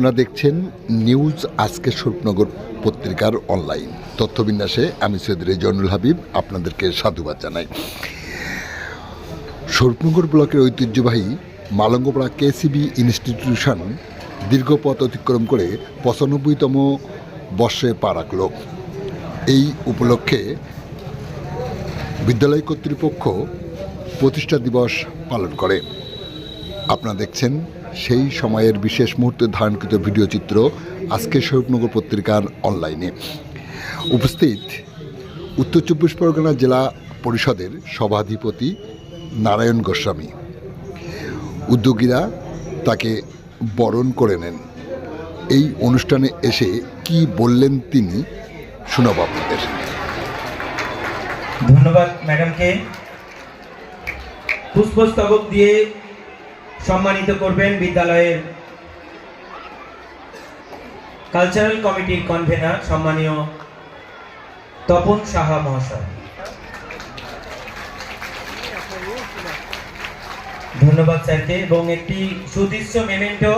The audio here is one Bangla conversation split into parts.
আপনারা দেখছেন নিউজ আজকে স্বরূপনগর পত্রিকার অনলাইন তথ্যবিন্যাসে আমি সৈয়দ রেজওয়ানুল হাবিব আপনাদেরকে সাধুবাদ জানাই। স্বরূপনগর ব্লকের ঐতিহ্যবাহী মালঙ্গপাড়া কেসিবি ইনস্টিটিউশন দীর্ঘ পথ অতিক্রম করে ৯৫তম বর্ষে পা রাখল। এই উপলক্ষে বিদ্যালয় কর্তৃপক্ষ প্রতিষ্ঠা দিবস পালন করে। আপনারা দেখছেন সেই সময়ের বিশেষ মুহূর্তে ধারণকৃত ভিডিও চিত্র আজকে স্বরূপনগর পত্রিকার অনলাইনে। উপস্থিত উত্তর চব্বিশ পরগনা জেলা পরিষদের সভাধিপতি নারায়ণ গোস্বামী। উদ্যোগীরা তাকে বরণ করে নেন। এই অনুষ্ঠানে এসে কি বললেন তিনি শোনাব আপনাদের। ধন্যবাদ ম্যাডামকে। পুষ্পস্তবক দিয়ে সম্মানিত করবেন বিদ্যালয়ের কালচারাল কমিটির কনভেনার সম্মানীয় তপন সাহা মহাশয়। ধন্যবাদ স্যারকে এবং একটি সুদৃশ্য মেমেন্টো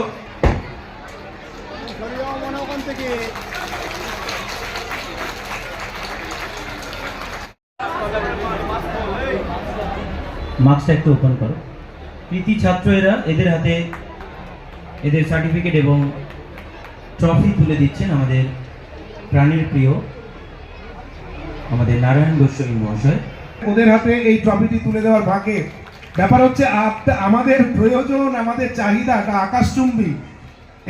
মার্কসটা একটু ওপেন করো। কৃতি ছাত্র এদের হাতে এদের সার্টিফিকেট এবং ট্রফি তুলে দিচ্ছেন আমাদের প্রাণীর প্রিয় আমাদের নারায়ণ গোস্বামী মহাশয়। ওদের হাতে এই ট্রফিটি তুলে দেওয়ার ভাগে ব্যাপার হচ্ছে আমাদের প্রয়োজন, আমাদের চাহিদাটা আকাশচুম্বী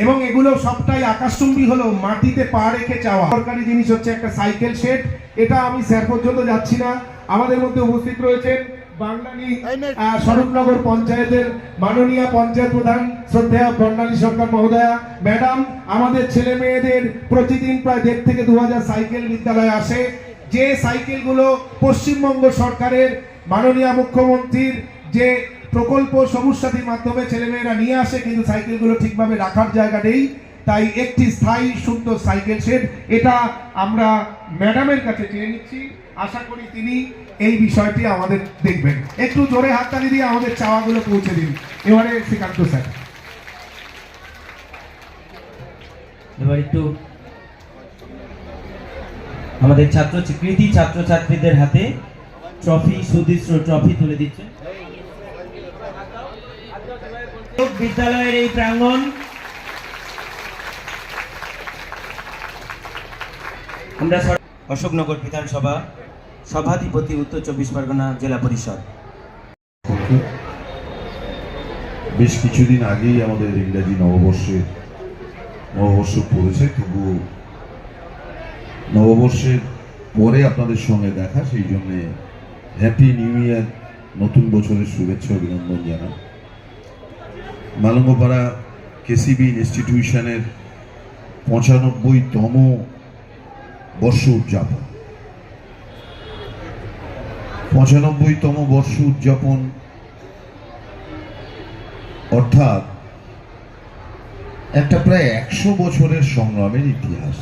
এবং এগুলো সবটাই আকাশচুম্বী হলো মাটিতে পা রেখে চাওয়া। সরকারি জিনিস হচ্ছে একটা সাইকেল শেড। এটা আমি স্যার পর্যন্ত যাচ্ছি না। আমাদের মধ্যে উপস্থিত রয়েছেন বাংলানি স্বরূপনগর পঞ্চায়েতের মাননীয় পঞ্চায়েত প্রধান শ্রদ্ধেয় বর্ণালী সরকার মহোদয়া ম্যাডাম। আমাদের ছেলে মেয়েদের প্রতিদিন প্রায় ১.৫ থেকে ২,০০০ সাইকেল বিদ্যালয়ে আসে। যে সাইকেলগুলো পশ্চিমবঙ্গ সরকারের মাননীয় মুখ্যমন্ত্রীর যে প্রকল্প সবুজ সাথীর মাধ্যমে ছেলেমেয়েরা নিয়ে আসে, কিন্তু সাইকেলগুলো ঠিকভাবে রাখার জায়গা নেই। তাই একটি স্থায়ী সুন্দর সাইকেল শেড এটা আমরা ম্যাডামের কাছে চেয়ে নিচ্ছি। আশা করি তিনি এই বিষয়টি আমাদের দেখবেন। একটু জোরে হাততালি দিয়ে আমাদের চাওয়াগুলো পৌঁছে দিন। এবারে শ্রীকান্ত স্যার। এবার একটু আমাদের কৃতি ছাত্রছাত্রীদের হাতে ট্রফি, সুদৃশ্য ট্রফি তুলে দিচ্ছেন। বিদ্যালয়ের এই প্রাঙ্গণ আমরা অশোকনগর বিধানসভা সভাধিপতি উত্তর চব্বিশ পরগনা জেলা পরিষদ। বেশ কিছুদিন আগেই আমাদের ইংরাজি নববর্ষ পড়েছে, তবু নববর্ষের পরে আপনাদের সঙ্গে দেখা, সেই জন্যে হ্যাপি নিউ ইয়ার, নতুন বছরের শুভেচ্ছা অভিনন্দন জানাই। মালঙ্গপাড়া কেসিবি ইনস্টিটিউশনের ৯৫তম বর্ষ উদযাপন। ৯৫তম বর্ষ উদযাপন অর্থাৎ একটা প্রায় ১০০ বছরের সংগ্রামের ইতিহাস।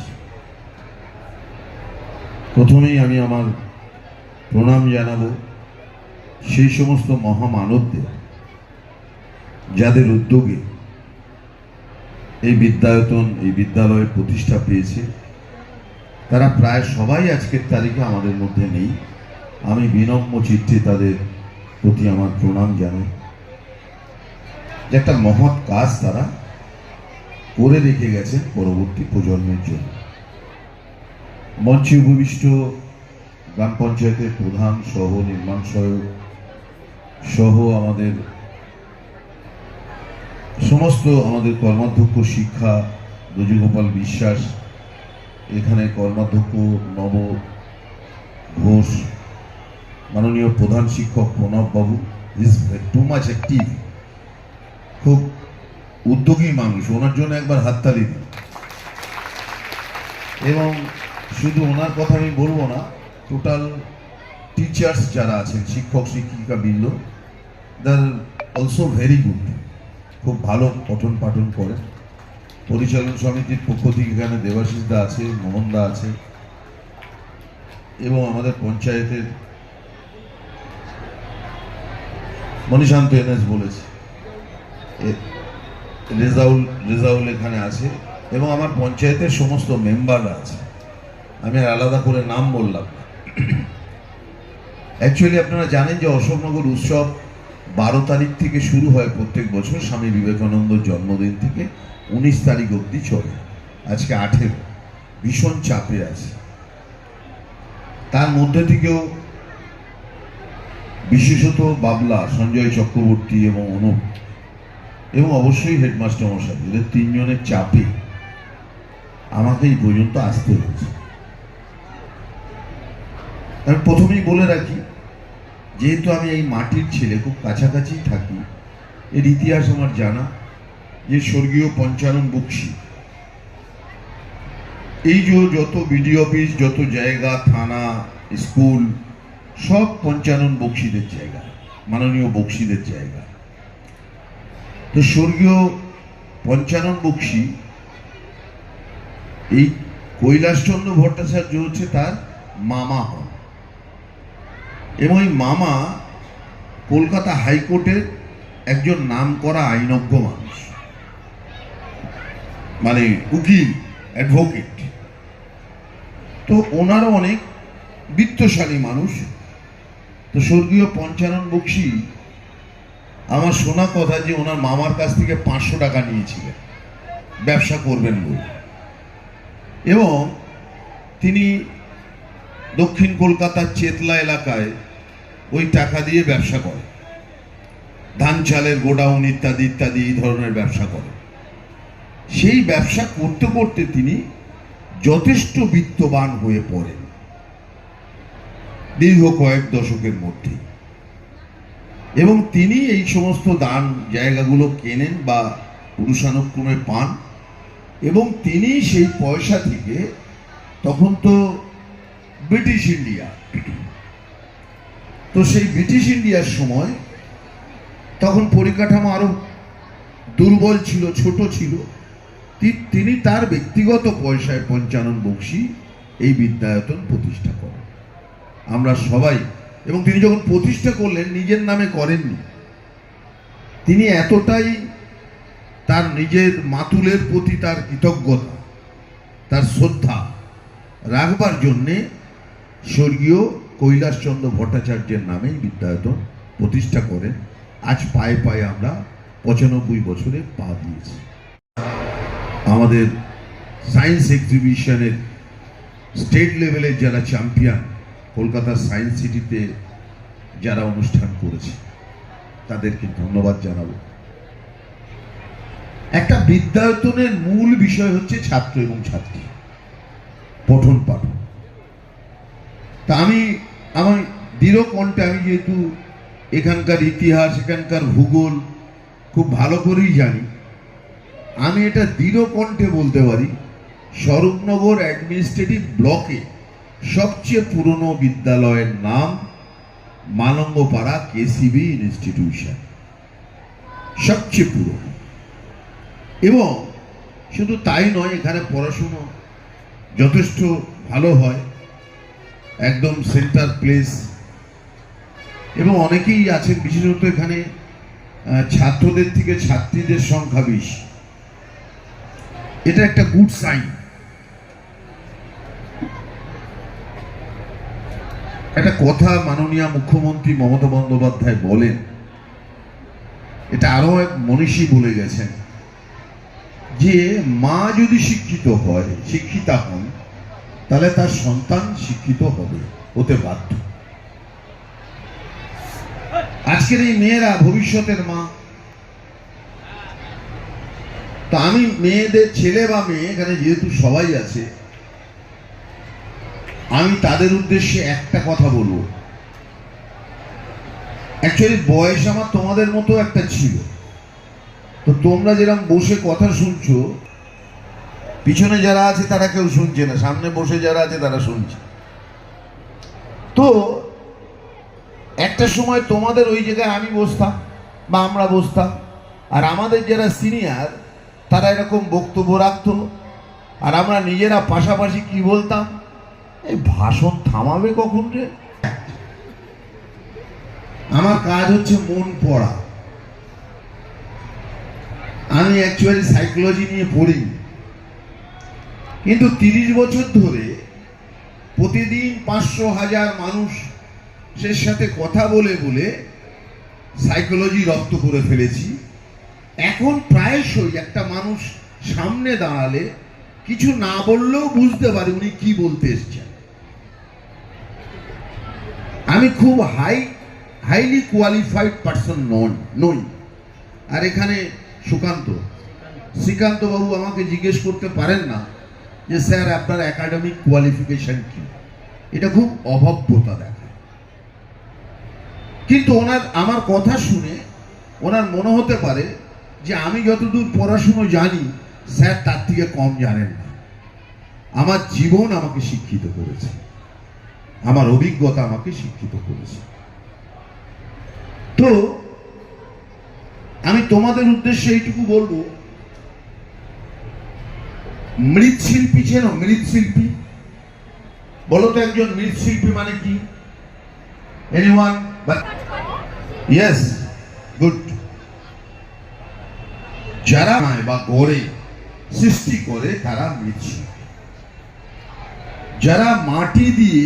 প্রথমেই আমি আমার প্রণাম জানাবো সেই সমস্ত মহামানবদের যাদের উদ্যোগে এই বিদ্যালয় প্রতিষ্ঠা পেয়েছে। তারা প্রায় সবাই আজকের তারিখে আমাদের মধ্যে নেই। আমি বিনম্র চিত্তে তাদের প্রতি আমার প্রণাম জানাই। যে একটা মহৎ কাজ তারা করে রেখে গেছেন পরবর্তী প্রজন্মের জন্য। মঞ্চে উপবিষ্ট গ্রাম পঞ্চায়েতের প্রধান সহ নির্মাণ সহায়ক সহ আমাদের সমস্ত আমাদের কর্মাধ্যক্ষ শিক্ষা রজুগোপাল বিশ্বাস, এখানে কর্মাধ্যক্ষ নব ঘোষ, মাননীয় প্রধান শিক্ষক প্রণব বাবু, ইজ টু মাচ অ্যাক্টিভ, খুব উদ্যোগী মানুষ। ওনার জন্য একবার হাততালি দিন। এবং শুধু ওনার কথা আমি বলবো না, টোটাল টিচার্স যারা আছেন, শিক্ষক শিক্ষিকা বৃন্দ, দ্যার অলসো ভেরি গুড, খুব ভালো পঠন পাঠন করেন। পরিচালন সমিতির পক্ষ থেকে এখানে দেবাশিস দা আছে, মোহন দা আছে এবং আমাদের পঞ্চায়েতের মনীষান্ত এনএস বলেছে রেজাউল এখানে আছে এবং আমার পঞ্চায়েতের সমস্ত মেম্বাররা আছে। আমি আর আলাদা করে নাম বললাম না। অ্যাকচুয়ালি আপনারা জানেন যে অশোকনগর উৎসব 12 তারিখ থেকে শুরু হয় প্রত্যেক বছর, স্বামী বিবেকানন্দর জন্মদিন থেকে 19 তারিখ অবধি চলে। আজকে 18। ভীষণ চাপে আছে। তার মধ্যে থেকেও বিশেষত বাবলা, সঞ্জয় চক্রবর্তী এবং অনুপ এবং অবশ্যই হেডমাস্টার মশাই, এদের 3 জনের চাপে আমাকে এই পর্যন্ত আসতে হয়েছে। আমি প্রথমেই বলে রাখি, যেহেতু আমি এই মাটির ছেলে, খুব কাছাকাছি থাকি, এর ইতিহাস আমার জানা, যে স্বর্গীয় পঞ্চানন বক্সী এই যে যত বিডিও অফিস, যত জায়গা, থানা, স্কুল, সব পঞ্চানন বক্সীদের জায়গা, মাননীয় বক্সীদের জায়গা। তো স্বর্গীয় পঞ্চানন বক্সী এই কৈলাসচন্দ্র ভট্টাচার্য হচ্ছে তার মামা হন, এবং এই মামা কলকাতা হাইকোর্টের একজন নামকরা আইনজ্ঞ মানুষ, মানে উকিল, অ্যাডভোকেট। তো ওনারও অনেক বিত্তশালী মানুষ। তো স্বর্গীয় পঞ্চানন বক্সী, আমার শোনা কথা যে ওনার মামার কাছ থেকে 500 টাকা নিয়েছিলেন ব্যবসা করবেন বলে, এবং তিনি দক্ষিণ কলকাতার চেতলা এলাকায় ওই টাকা দিয়ে ব্যবসা করে, ধান চালের গোডাউন ইত্যাদি ইত্যাদি এই ধরনের ব্যবসা করে। সেই ব্যবসা করতে করতে তিনি যথেষ্ট বিত্তবান হয়ে পড়েন দীর্ঘ কয়েক দশকের মধ্যে, এবং তিনি এই সমস্ত দান জায়গাগুলো কেনেন বা পুরুষানুক্রমে পান, এবং তিনি সেই পয়সা থেকে, তখন তো ব্রিটিশ ইন্ডিয়া, তো সেই ব্রিটিশ ইন্ডিয়ার সময় তখন পরিকাঠামো আরো দুর্বল ছিল, ছোট ছিল। তিনি তার ব্যক্তিগত পয়সায় পঞ্চানন বক্সী এই বিদ্যায়তন প্রতিষ্ঠা করেন, আমরা সবাই। এবং তিনি যখন প্রতিষ্ঠা করলেন, নিজের নামে করেননি, তিনি এতটাই তার নিজের মাতুলের প্রতি তার কৃতজ্ঞতা, তার শ্রদ্ধা রাখবার জন্যে স্বর্গীয় কৈলাসচন্দ্র ভট্টাচার্যের নামে বিদ্যায়তন প্রতিষ্ঠা করেন। আজ পায়ে পায়ে আমরা 95 বছরে পা দিয়েছি। আমাদের সায়েন্স এক্সিবিশনের স্টেট লেভেলের যারা চ্যাম্পিয়ন, কলকাতার সায়েন্স সিটিতে যারা অনুষ্ঠান করেছে, তাদেরকে ধন্যবাদ জানাবো। একটা বিদ্যায়তনের মূল বিষয় হচ্ছে ছাত্র এবং ছাত্রী, পঠন পাঠন। তা আমি আমার দৃঢ় কণ্ঠে, আমি যেহেতু এখানকার ইতিহাস, এখানকার ভূগোল খুব ভালো করেই জানি, আমি এটা দৃঢ় কণ্ঠে বলতে পারি, স্বরূপনগর অ্যাডমিনিস্ট্রেটিভ ব্লকে সবচেয়ে পুরনো বিদ্যালয়ের নাম মালঙ্গপাড়া কেসিবি ইনস্টিটিউশন, সবচেয়ে পুরনো। এবং শুধু তাই নয়, এখানে পড়াশুনো যথেষ্ট ভালো হয়, একদম সেন্টার প্লেস, এবং অনেকেই আছেন, বিশেষত এখানে ছাত্রদের থেকে ছাত্রীদের সংখ্যা বেশি। এটা একটা গুড সাইন। একটা কথা মাননীয় মুখ্যমন্ত্রী মমতা বন্দ্যোপাধ্যায় বলেন, এটা আরো এক মনীষী বলে গেছেন, যে মা যদি শিক্ষিতা হন, তাহলে তার সন্তান শিক্ষিত হতে বাধ্য। আজকের এই মেয়েরা ভবিষ্যতের মা। তো আমি মেয়েদের, ছেলে বা মেয়ে, এখানে যেহেতু সবাই আছে, আমি তাদের উদ্দেশ্যে একটা কথা বলবো। অ্যাকচুয়ালি বয়স আমার তোমাদের মতো একটা ছিল। তো তোমরা যেরকম বসে কথা শুনছো, পিছনে যারা আছে তারা কেউ শুনছে না, সামনে বসে যারা আছে তারা শুনছে। তো একটা সময় তোমাদের ওই জায়গায় আমি বসতাম বা আমরা বসতাম, আর আমাদের যারা সিনিয়র তারা এরকম বক্তব্য রাখতো, আর আমরা নিজেরা পাশাপাশি কি বলতাম, এই ভাষণ থামাবে কখন রে। আমার কাজ হচ্ছে মন পড়া। আমি অ্যাকচুয়ালি সাইকোলজি নিয়ে পড়ি, কিন্তু 30 বছর ধরে প্রতিদিন 500,000 মানুষের সাথে কথা বলে বলে সাইকোলজি রপ্ত করে ফেলেছি। এখন প্রায়শই একটা মানুষ সামনে দাঁড়ালে কিছু না বললেও বুঝতে পারে উনি কি বলতে এসছেন। আমি খুব হাইলি কোয়ালিফাইড পার্সন নই। আর এখানে শ্রীকান্ত বাবু আমাকে জিজ্ঞেস করতে পারেন না যে স্যার আপনার একাডেমিক কোয়ালিফিকেশন কি। এটা খুব অভব্যতা দেখায়। কিন্তু আমার কথা শুনে ওনার মনে হতে পারে যে আমি যতদূর পড়াশুনো জানি স্যার তার থেকে কম জানেন না। আমার জীবন আমাকে শিক্ষিত করেছে, আমার অভিজ্ঞতা আমাকে শিক্ষিত করেছে। তো আমি তোমাদের উদ্দেশ্যে এইটুকু বলবো, মৃৎশিল্পী চেনো? মৃৎশিল্পী বলো তো, একজন মৃৎশিল্পী মানে কি? এনিওয়ান? Yes, good. যারা বা গড়ে সৃষ্টি করে তারা মৃৎশিল্পী। যারা মাটি দিয়ে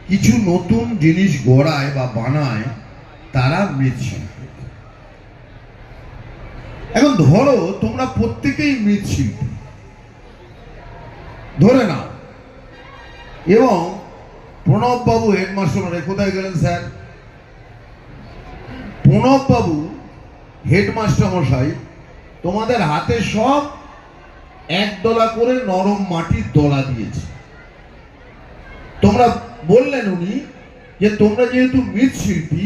কিছু নতুন জিনিস গড়ায় বা বানায় তারা মৃৎশিল্পী। এখন ধরো তোমরা প্রত্যেকেই মৃৎশিল্পী ধরে নাও, এবং প্রণব বাবু হেডমাস্টার, কোথায় গেলেন স্যার? প্রণব বাবু হেডমাস্টার মশাই তোমাদের হাতে সব 1 ডলা করে নরম মাটির দলা দিয়েছে। তোমরা বললেন উনি যে তোমরা যেহেতু মৃৎশিল্পী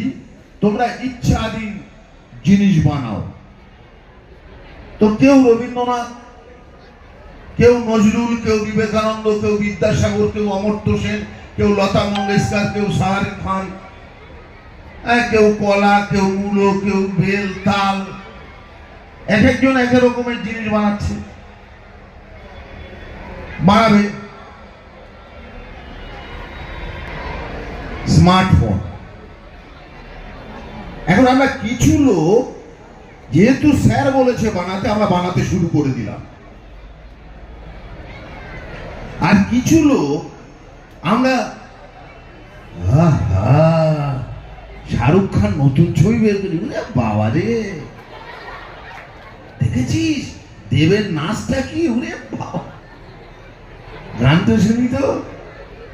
তোমরা ইচ্ছাধীন জিনিস বানাও। তো কেউ রবীন্দ্রনাথ, কেউ নজরুল, কেউ বিবেকানন্দ, কেউ বিদ্যাসাগর, কেউ অমর্ত্য সেন, কেউ লতা মঙ্গেশকর, কেউ শাহরুখ খান, কেউ কলা, কেউ মূলো, কেউ বেল, তাল, এক একজন এক এক রকমের জিনিস বানাচ্ছে, বানাবে। স্মার্টফোন। এখন আমরা কিছু লোক, যেহেতু স্যার বলেছে বানাতে, আমরা বানাতে শুরু করে দিলাম। আর কিছু লোক আমরা শাহরুখ খান নতুন ছবি বের করি, বাবা রে দেখেছিস দেবের নাচটা কি, ওরে বাবা গানটা শুনি তো,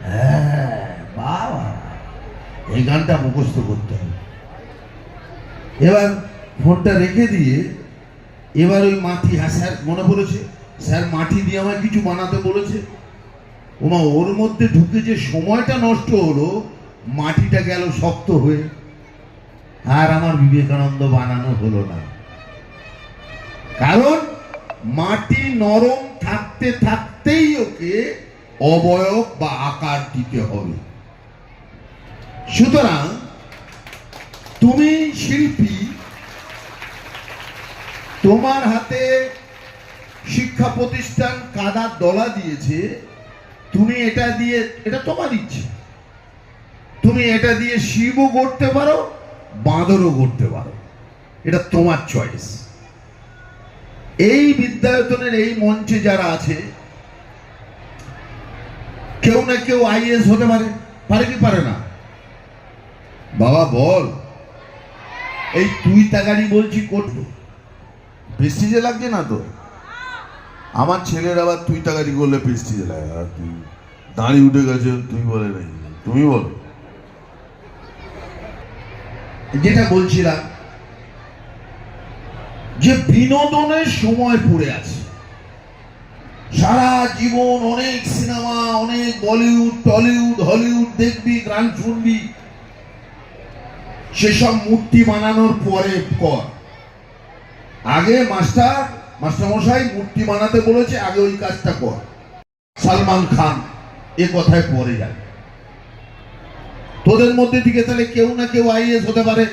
হ্যাঁ বাবা এই গানটা মুখস্থ করতে হবে। এবার ফোনটা রেখে দিয়ে এবার ওই মাটি, হ্যাঁ স্যার মনে পড়েছে, স্যার মাটি দিয়ে আমায় কিছু বানাতে বলেছে। ওমা, ওর মধ্যে ঢুকে যে সময়টা নষ্ট হলো, মাটিটা গেল শক্ত হয়ে, আর আমার বিবেকানন্দ বানানো হলো না। কারণ মাটি নরম থাকতে থাকতেই ওকে অবয়ব বা আকার দিতে হবে। সুতরাং তুমি শিল্পী, তোমার হাতে শিক্ষা প্রতিষ্ঠান কাদার দলা দিয়েছে, তুমি এটা দিয়ে, এটা তোমার ইচ্ছে, তুমি এটা দিয়ে শিবও গড়তে পারো, বাঁদরও গড়তে পারো, এটা তোমার চয়েস। এই বিদ্যায়তনের এই মঞ্চে যারা আছে, কেউ না কেউ আইএস হতে পারে, পারে কি পারে না? বাবা বল, এই তুই তাগাড়ি বলছি করবো, প্রেস্টিজে লাগছে না তো? আমার ছেলের আবার তুই তাগাড়ি করলে প্রেস্টিজে লাগে। আর তুই দাঁড়িয়ে উঠে গেছে, তুই বলে নাই, তুমি বলো। যেটা বলছিলাম যে বিনোদনের সময় পড়ে আছে, সারা জীবন অনেক সিনেমা, অনেক বলিউড, টলিউড, হলিউড দেখবি, গান শুনবি, সেসব মূর্তি বানানোর পরে কর। আগে মাস্টারমশাই মূর্তি বানাতে বলেছে, আগে ওই কাজটা কর। সালমান খান এ কথায় পরে যায়। তোদের মধ্যে থেকে তাহলে কেউ না কেউ আইএস হতে পারে,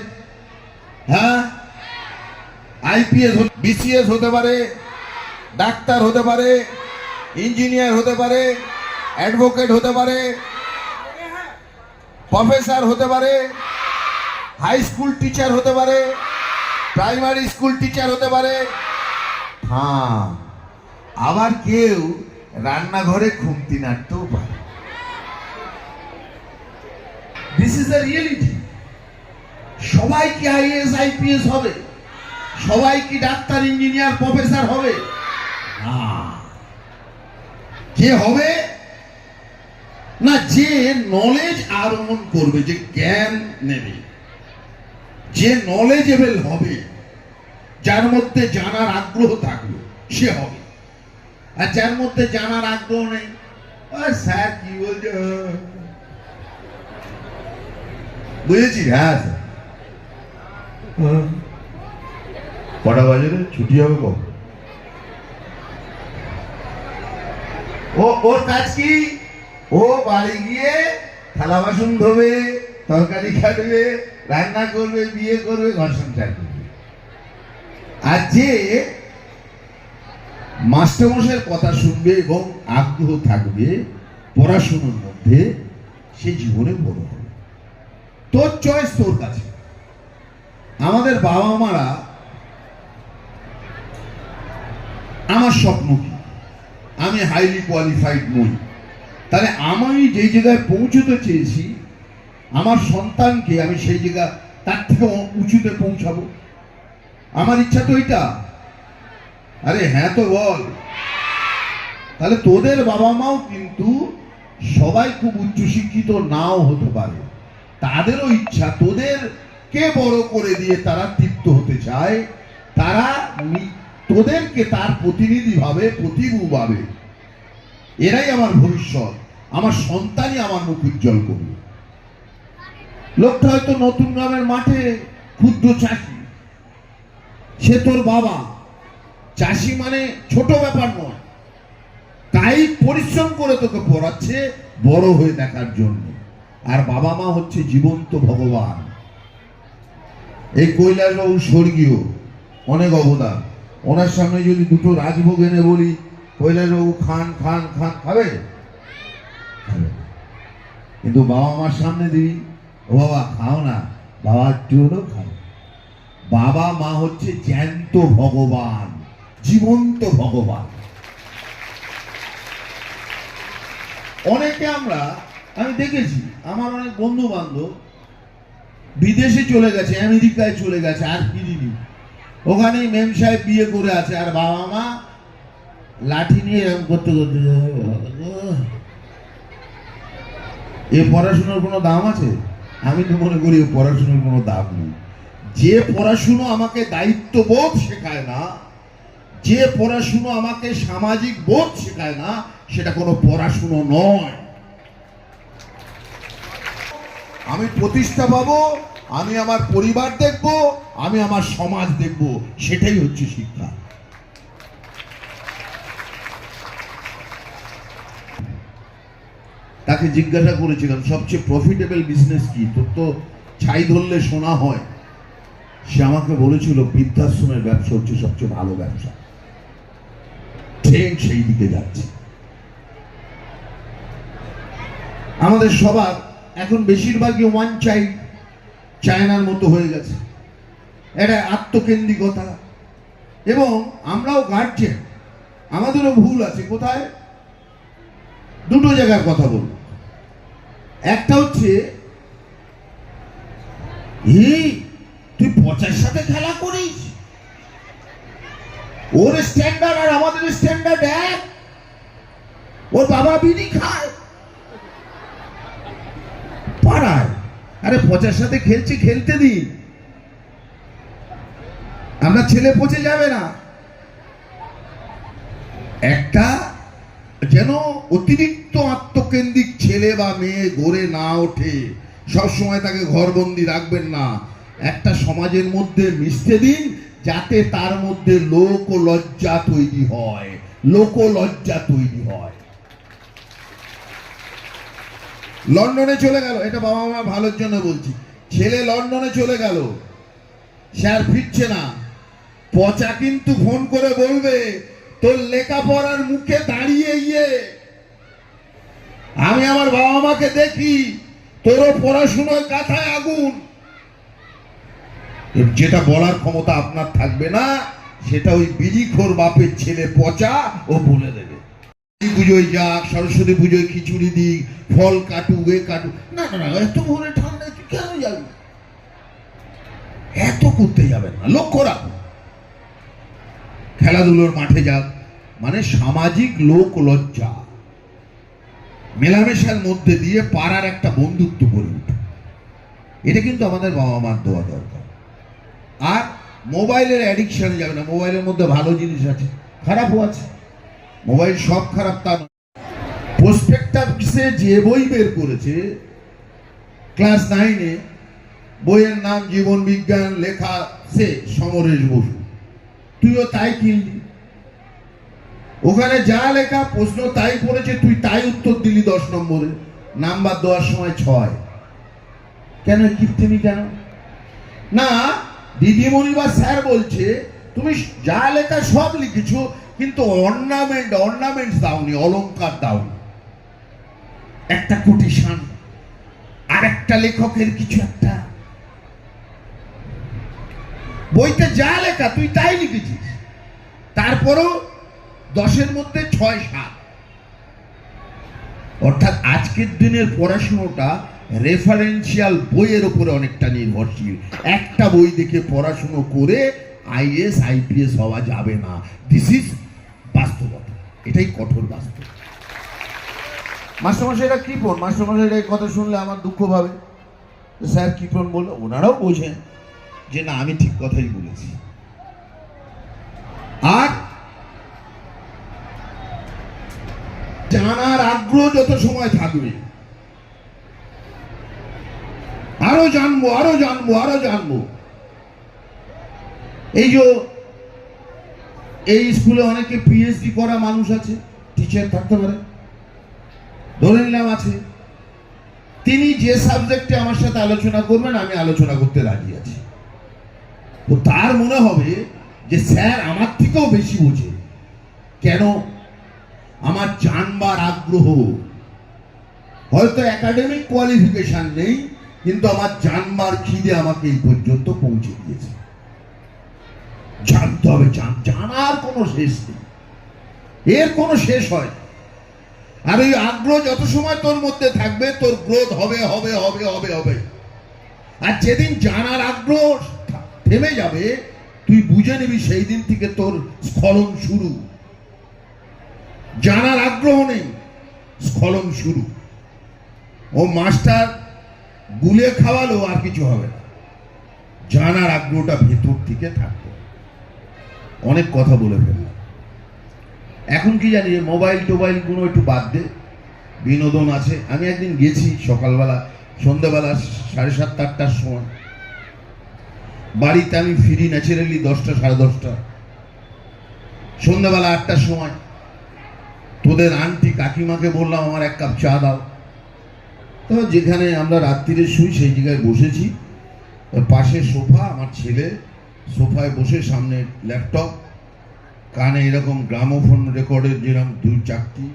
হ্যাঁ, আইপিএস, বিসিএস হতে পারে, ডাক্তার হতে পারে, ইঞ্জিনিয়ার হতে পারে, অ্যাডভোকেট হতে পারে, প্রফেসর হতে পারে, হাই স্কুল টিচার হতে পারে, প্রাইমারি স্কুল টিচার হতে পারে, হ্যাঁ, আবার কেউ রান্নাঘরে খুন্তি নাড়তেও পারে। This is the reality. সবাই কি আইএএস আইপিএস হবে? সবাই কি ডাক্তার ইঞ্জিনিয়ার প্রফেসর হবে? না। কে হবে না, যে নলেজ আরোহণ করবে, যে জ্ঞান নেবে, যে নলেজেবল হবে, যার মধ্যে জানার আগ্রহ থাকবে, সে হবে। আর যার মধ্যে জানার আগ্রহ নেই, স্যার কি বলছে, বুঝেছি, হ্যাঁ স্যার, কটা বাজে রে, ছুটি হবে কখন? ওর কাজ কি? ও বাড়ি গিয়ে থালা বাসন ধোবে, তরকারি খাবে, রান্না করবে, বিয়ে করবে, ঘর সংসার করবে। আর যে মাস্টারমশাইয়ের কথা শুনবে এবং আগ্রহ থাকবে পড়াশোনার মধ্যে, সে জীবনে বড় হবে। তোর চয়েস তোর কাছে। আমাদের বাবা মারা, আমার স্বপ্ন কি? আমি হাইলি কোয়ালিফাইড নই, তাহলে আমি যেই জায়গায় পৌঁছতে চেয়েছি, আমার সন্তানকে আমি সেই জায়গা তার থেকে উঁচুতে পৌঁছাবো। আমার ইচ্ছা তো এটা। আরে হ্যাঁ তো বল। তাহলে তোদের বাবা মাও কিন্তু সবাই খুব উচ্চশিক্ষিত নাও হতে পারে, তাদেরও ইচ্ছা তোদেরকে বড় করে দিয়ে তারা তৃপ্ত হতে চায়, তারা তোদেরকে তার প্রতিনিধি ভাবে, প্রতিভূ ভাবে। এরাই আমার ভবিষ্যৎ, আমার সন্তানই আমার মুখ উজ্জ্বল করবে। লোকটা হয়তো নতুন গ্রামের মাঠে ক্ষুদ্র চাষি, সে তোর বাবা। চাষি মানে ছোট ব্যাপার নয়, তাই পরিশ্রম করে তোকে পড়াচ্ছে বড় হয়ে দেখার জন্য। আর বাবা মা হচ্ছে জীবন্ত ভগবান। এই কৈলাসবাবু স্বর্গীয়, অনেক অবদান। ওনার সামনে যদি দুটো রাজভোগ এনে বলি, কৈলাসবাবু খান খান খান, খাবে? কিন্তু বাবা মার সামনে দিবি, ও বাবা খাও না, বাবা একটু হলেও খাও। বাবা মা হচ্ছে জ্যান্ত ভগবান, জীবন্ত ভগবান। অনেকে আমি দেখেছি, আমার অনেক বন্ধু বান্ধব বিদেশে চলে গেছে, আমেরিকায় চলে গেছে, আর ফিরিনি। ওখানেই মেম সাহেব বিয়ে করে আছে, আর বাবা মা লাঠি নিয়ে এরকম করতে করতে, এ পড়াশোনার কোনো দাম আছে? আমি তো মনে করি পড়াশোনার কোনো দাম নেই। যে পড়াশুনো আমাকে দায়িত্ববোধ শেখায় না, যে পড়াশুনো আমাকে সামাজিক বোধ শেখায় না, সেটা কোনো পড়াশুনো নয়। আমি প্রতিষ্ঠা পাবো, আমি আমার পরিবার দেখব, আমি আমার সমাজ দেখব, সেটাই হচ্ছে শিক্ষা। তাকে জিজ্ঞাসা করেছিলাম সবচেয়ে প্রফিটেবল বিজনেস কি? তোর তো ছাই ধরলে শোনা হয়। সে আমাকে বলেছিল বৃদ্ধাশ্রমের ব্যবসা হচ্ছে সবচেয়ে ভালো ব্যবসা। ট্রেন সেই দিকে যাচ্ছে। আমাদের সবার এখন বেশিরভাগই ওয়ান চাইল্ড, চায়নার মতো হয়ে গেছে। এটা আত্মকেন্দ্রিকতা। এবং আমরাও গার্জিয়ান, আমাদেরও ভুল আছে। কোথায়? দুটো জায়গার কথা বলবো। একটা হচ্ছে, তুই পচার সাথে খেলা করিস, ওর স্ট্যান্ডার্ড আর আমাদের স্ট্যান্ডার্ড এক, ওর বাবা বিড়ি খায় পাড়ায়। আরে পচার সাথে খেলছে, খেলতে দিন, আমরা ছেলে পচে যাবে না। একটা যেন অতিরিক্ত আত্মকেন্দ্রিক ছেলে বা মেয়ে গড়ে না ওঠে, সবসময় তাকে ঘরবন্দি রাখবেন না। একটা সমাজের মধ্যে মিশতে দিন, যাতে তার মধ্যে লোক লজ্জা তৈরি হয়, লোক লজ্জা তৈরি হয়। লন্ডনে চলে গেল, এটা বাবা মা ভালোর জন্য বলছি। ছেলে লন্ডনে চলে গেল, সে আর ফিরছে না। পচা কিন্তু ফোন করে বলবে, তোর লেখাপড়ার মুখে দাঁড়িয়ে গিয়ে আমি আমার বাবা মাকে দেখি, তোরও পড়াশোনার কাঁথায় আগুন। যেটা বলার ক্ষমতা আপনার থাকবে না সেটা ওই বিড়িখোর বাপের ছেলে পচা ও বলে দেবে। পুজোয় যাক, সরস্বতী পুজোয় খিচুড়ি দিক, ফল কাটুক, এ কাটুক, না না না, এত ভোরে ঠান্ডায় তুই কেন যাবি? এত করতে যাবেন না, লক্ষ্য রাখুন। খেলাধুলোর মাঠে যাক, মানে সামাজিক লোক লজ্জা, মেলামেশার মধ্যে দিয়ে পাড়ার একটা বন্ধুত্ব গড়ে উঠে, এটা কিন্তু আমাদের বাবা মার দেওয়া দরকার। আর মোবাইলের অ্যাডিকশনে যাবে না। মোবাইলের মধ্যে ভালো জিনিস আছে, খারাপও আছে। মোবাইল সব খারাপ তা নয়। প্রসপেক্টাসে যে বই বের করেছে ক্লাস 9-এ, বইয়ের নাম জীবন বিজ্ঞান, লেখা সে সমরেশ বসু, তুইও তাই কিনলি। ওখানে যা লেখা প্রশ্ন তাই পড়েছে, তুই তাই উত্তর দিলি 10 নম্বরে, নাম্বার দেওয়ার সময় 6। কেন কিপ্টেমি? কেন না? দিদিমণি বা স্যার বলছে তুমি যা লেখা সব লিখেছো, কিন্তু অর্নামেন্টস দাওনি, অলংকার দাওনি, একটা কোটেশন, আর একটা লেখকের কিছু একটা। বইতে যা লেখা তুই তাই লিখেছিস, তারপরেও 10-এর মধ্যে 6-7। অর্থাৎ আজকের দিনের পড়াশুনোটা রেফারেন্সিয়াল বইয়ের উপরে অনেকটা নির্ভরশীল। একটা বই দেখে পড়াশুনো করে IAS IPS হওয়া যাবে না। দিস ইজ বাস্তবতা, এটাই কঠোর বাস্তব। মাস্টারমশাইরা কৃপণ, মাস্টারমশাইরা এই কথা শুনলে আমার দুঃখ ভাবে, স্যার কৃপণ বলে, ওনারাও বোঝেন যে না আমি ঠিক কথাই বলেছি। আর জানার আগ্রহ যত সময় থাকবে, আরো জানবো, আরো জানবো, আরো জানবো। এই স্কুলে অনেকে PhD করা মানুষ আছে, টিচার থাকতে পারে, ধরে নিলাম আছে। তিনি যে সাবজেক্টে আমার সাথে আলোচনা করবেন, আমি আলোচনা করতে রাজি আছি। তো তার মনে হবে যে স্যার আমার থেকেও বেশি বোঝে। কেন? আমার জানবার আগ্রহ। হয়তো একাডেমিক কোয়ালিফিকেশন নেই, কিন্তু আমার জানবার খিদে আমাকে এই পর্যন্ত পৌঁছে দিয়েছে। জানতে হবে, জানার কোনো শেষ নেই, এর কোনো শেষ হয়। আর ওই আগ্রহ যত সময় তোর মধ্যে থাকবে, তোর গ্রোথ হবে হবে হবে হবে হবে। আর যেদিন জানার আগ্রহ থেমে যাবে, তুই বুঝে নিবি সেই দিন থেকে তোর স্খলন শুরু। জানার আগ্রহ নেই, স্খলন শুরু। ও মাস্টার গুলে খাওয়ালো, আর কিছু হবে না। জানার আগ্রহটা ভেতর থেকে থাকবে। অনেক কথা বলে ফেললাম। এখন কি জানি, মোবাইল টোবাইল গুলো একটু বাদ দে, বিনোদন আছে। আমি একদিন গেছি সকালবেলা, সন্ধ্যেবেলা 7:30-8টার সময়। বাড়িতে আমি ফিরি ন্যাচারালি 10টা, 10:30। সন্ধ্যেবেলা 8টার সময় তোদের আন্টি কাকিমাকে বললাম আমার 1 কাপ চা দাও। তো যেখানে আমরা রাত্রিরে শুই সেই জায়গায় বসেছি, পাশে সোফা, আমার ছেলে সোফায় বসে, সামনে ল্যাপটপ, কানে এরকম গ্রামোফোন রেকর্ডের যেরকম 2-4টি,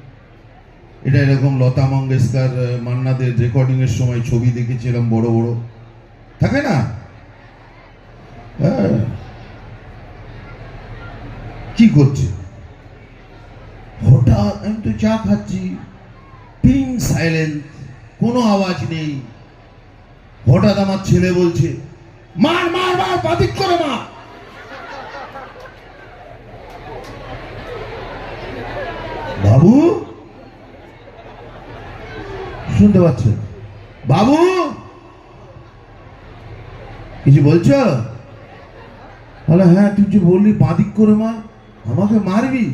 এটা এরকম লতা মঙ্গেশকর, মান্নাদের রেকর্ডিং এর সময় ছবি দেখেছিলাম, বড় বড় থাকে না। কি করছে? হঠাৎ আমি তো চা খাচ্ছি, পিং সাইলেন্স, কোনো আওয়াজ নেই। হঠাৎ আমার ছেলে বলছে, মার মার মার, বাদিক করে মার। বাবু শুনতে পাচ্ছেন? বাবু কিছু বলছো? বলে হ্যাঁ, তুই যে বললি বাদিক করে মার, আমাকে মারবি?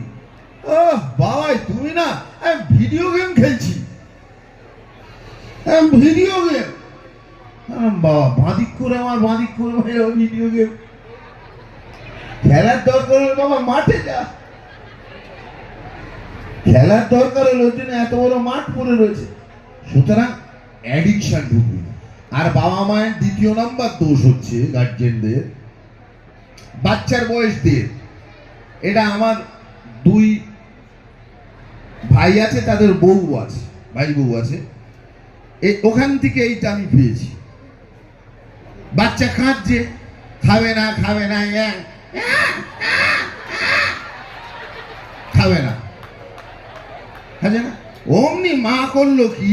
ও বাবাই, তুমি না, আমি ভিডিও গেম খেলছি। Video game? বাবা, বাদিক করে আমার, বাদিক করে মার, ভিডিও গেম খেলার দরকার হলে বাবা মাঠে যা। খেলার দরকার হলো, ওর জন্য এত বড় মাঠ পড়ে রয়েছে। সুতরাং অ্যাডিকশন ঢুকবে না। আর বাবা মায়ের দ্বিতীয় নাম্বার দোষ হচ্ছে গার্জেনদের, বাচ্চার বয়স 1.5। এটা আমার 2 ভাই আছে, তাদের বউ আছে, ভাই বউ আছে, ওখান থেকে এইটা আমি পেয়েছি। বাচ্চা কাঁদছে, খাবে না খাবে না, খাবে না। অমনি মা করলো কি,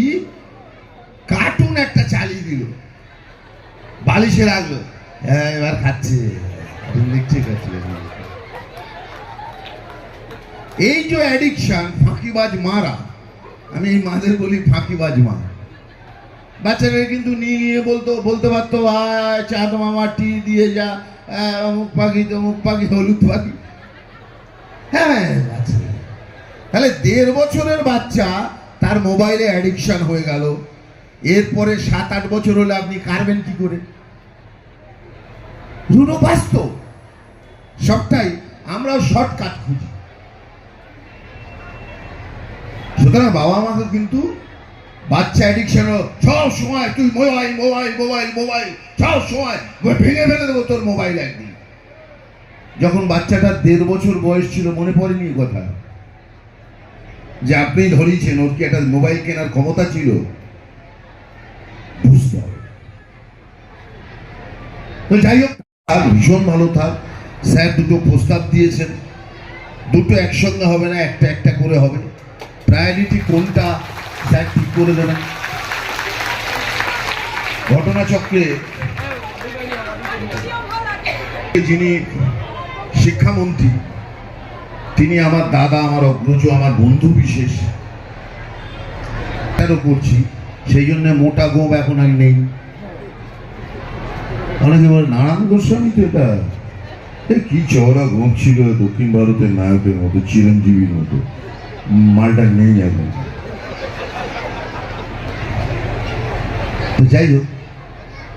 কার্টুন একটা চালিয়ে দিল, বালিশে রাখলো, হ্যাঁ এবার খাচ্ছে। ঠিক আছে, এই যে অ্যাডিকশন, ফাঁকিবাজ মারা, আমি এই মাদের বলি ফাঁকিবাজ মা। বাচ্চারা কিন্তু নিয়ে বলতে পারতো, ভাই চাঁদ মামা টি দিয়ে যা, অমুক পাখি তমুক পাখি, হলুদ পাখি। হ্যাঁ, তাহলে 1.5 বছরের বাচ্চা তার মোবাইলে অ্যাডিকশন হয়ে গেল, এরপরে 7-8 বছর হলে আপনি কারবেন কি করে? রুনো বাস্তব, সবটাই আমরাও শর্টকাট খুঁজি। সুতরাং বাবা মাকে কিন্তু বাচ্চা অ্যাডিকশন সব সময় তুই মোবাইল মোবাইল মোবাইল মোবাইল সব সময় ভেঙে ফেলে দেবো তোর মোবাইল একদিন। যখন বাচ্চাটার 1.5 বছর বয়স ছিল, মনে পড়েনি কথা যে আপনি ধরিয়েছেন, ওর কি একটা মোবাইল কেনার ক্ষমতা ছিল? বুঝতে হবে। তো যাই হোক, ভীষণ ভালো থাক। স্যার 2টো প্রস্তাব দিয়েছেন, 2টো একসঙ্গে হবে না, একটা একটা করে হবে। প্রায়োরিটি কোনটা স্যার ঠিক করে দেবেন। ঘটনাচক্রে যিনি শিক্ষামন্ত্রী, তিনি আমার দাদা, আমার অগ্রজ, আমার বন্ধু বিশেষ। করছি, সেই জন্য মোটা গোপ এখন আর নেই। অনেকে বলে নারায়ণ গোস্বামী তো এটা কি চওড়া গোপ ছিল, দক্ষিণ ভারতের নায়কের মতো, চিরঞ্জীবীর মতো। মালটা নেই এখন। যাই হোক,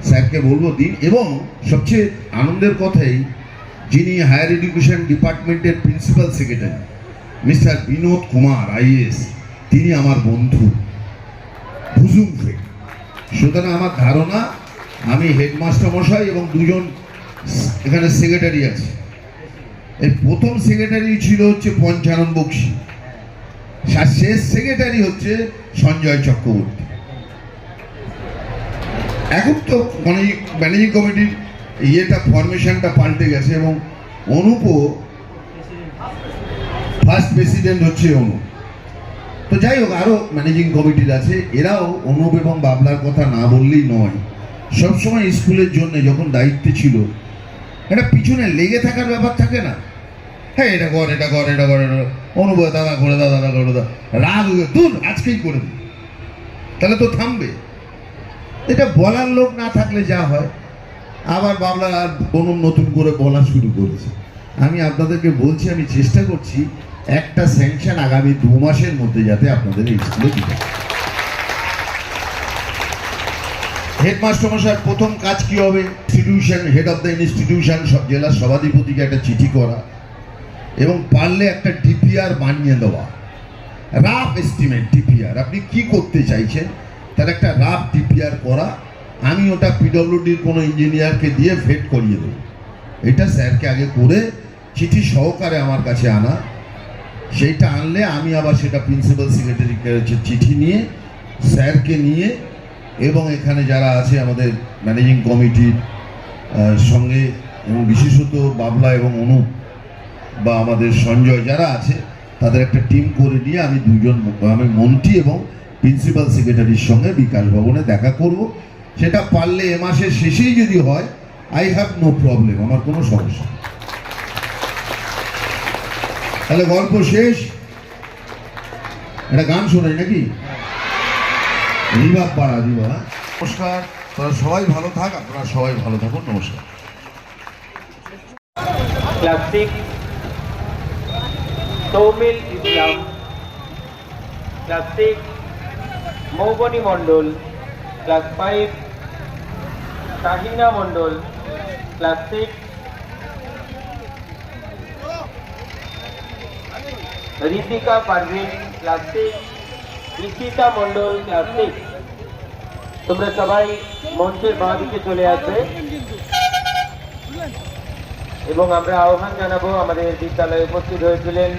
স্যারকে বলবো দিন। এবং সবচেয়ে আনন্দের কথাই, যিনি হায়ার এডুকেশন ডিপার্টমেন্টের principal secretary mister Binod Kumar IAS, তিনি আমার বন্ধু ভুজুং ফ্রেন্ড। সুতরাং আমার ধারণা, আমি হেডমাস্টার মশাই এবং 2জন এখানে সেক্রেটারি আছে। এই প্রথম সেক্রেটারি ছিল হচ্ছে পঞ্চানন বক্সি, শেষ সেক্রেটারি হচ্ছে সঞ্জয় চক্রবর্তী। এখন তো ম্যানেজিং কমিটির ফরমেশনটা পাল্টে গেছে এবং অনুপও ফার্স্ট প্রেসিডেন্ট হচ্ছে অনুপ। তো যাই হোক, আরো ম্যানেজিং কমিটির আছে, এরাও অনুপ এবং বাবলার কথা না বললেই নয়। সবসময় স্কুলের জন্য যখন দায়িত্বে ছিল, একটা পিছনে লেগে থাকার ব্যাপার থাকে না, হ্যাঁ এটা কর এটা কর এটা কর, অনুপ দাদা করে দাদা করে দাদা, রাগ হয়ে দূর আজকেই করে দিই, তাহলে তো থামবে। এটা বলার লোক না থাকলে যা হয়। আবার বাবলা আর অনুপ নতুন করে বলা শুরু করেছে। আমি আপনাদেরকে বলছি, আমি চেষ্টা করছি একটা স্যাংশন আগামী 2 মাসের মধ্যে যাতে আপনাদের এই স্কুলে দিতে। হেডমাস্টার মশাইয়ের প্রথম কাজ কি হবে? Institution head of the institution, জেলার সভাধিপতিকে একটা চিঠি করা এবং পারলে একটা ডিপিআর বানিয়ে দেওয়া, রাফ এস্টিমেট ডিপিআর, আপনি কি করতে চাইছেন তার একটা রাফ ডিপিআর করা। আমি ওটা পিডব্লিউডির কোনো ইঞ্জিনিয়ারকে দিয়ে ভেট করিয়ে দেবো। এটা স্যারকে আগে করে চিঠি সহকারে আমার কাছে আনা, সেইটা আনলে আমি আবার সেটা প্রিন্সিপাল সেক্রেটারিকে চিঠি নিয়ে স্যারকে নিয়ে এবং এখানে যারা আছে আমাদের ম্যানেজিং কমিটির সঙ্গে এবং বিশেষত বাবলা এবং অনুপ বা আমাদের সঞ্জয় যারা আছে, তাদের একটা টিম করে নিয়ে আমি মন্ত্রী এবং প্রিন্সিপাল সেক্রেটারির সঙ্গে বিকাশ ভবনে দেখা করব। সেটা পারলে এ মাসের শেষেই যদি হয়, আই হ্যাভ নো প্রবলেম, আমার কোনো সমস্যা। তাহলে গল্প শেষ, একটা গান শোনাই নাকি? রিবা পাড়া রিবা। নমস্কার, তোরা সবাই ভালো থাক, আপনারা সবাই ভালো থাকুন। নমস্কার। ক্লাস 6 তৌমিল ইসলাম, ক্লাস 6 মৌবনী মণ্ডল, ক্লাস 5 তাহিনা মণ্ডল, ক্লাস 6 ঋতিকা পারভিন, ক্লাস 6 ঈশিতা মণ্ডল, ক্লাস 6। তোমরা সবাই মঞ্চের বাঁ দিকে চলে আসবে এবং আমরা আহ্বান জানাবো। আমাদের বিদ্যালয়ে উপস্থিত হয়েছিলেন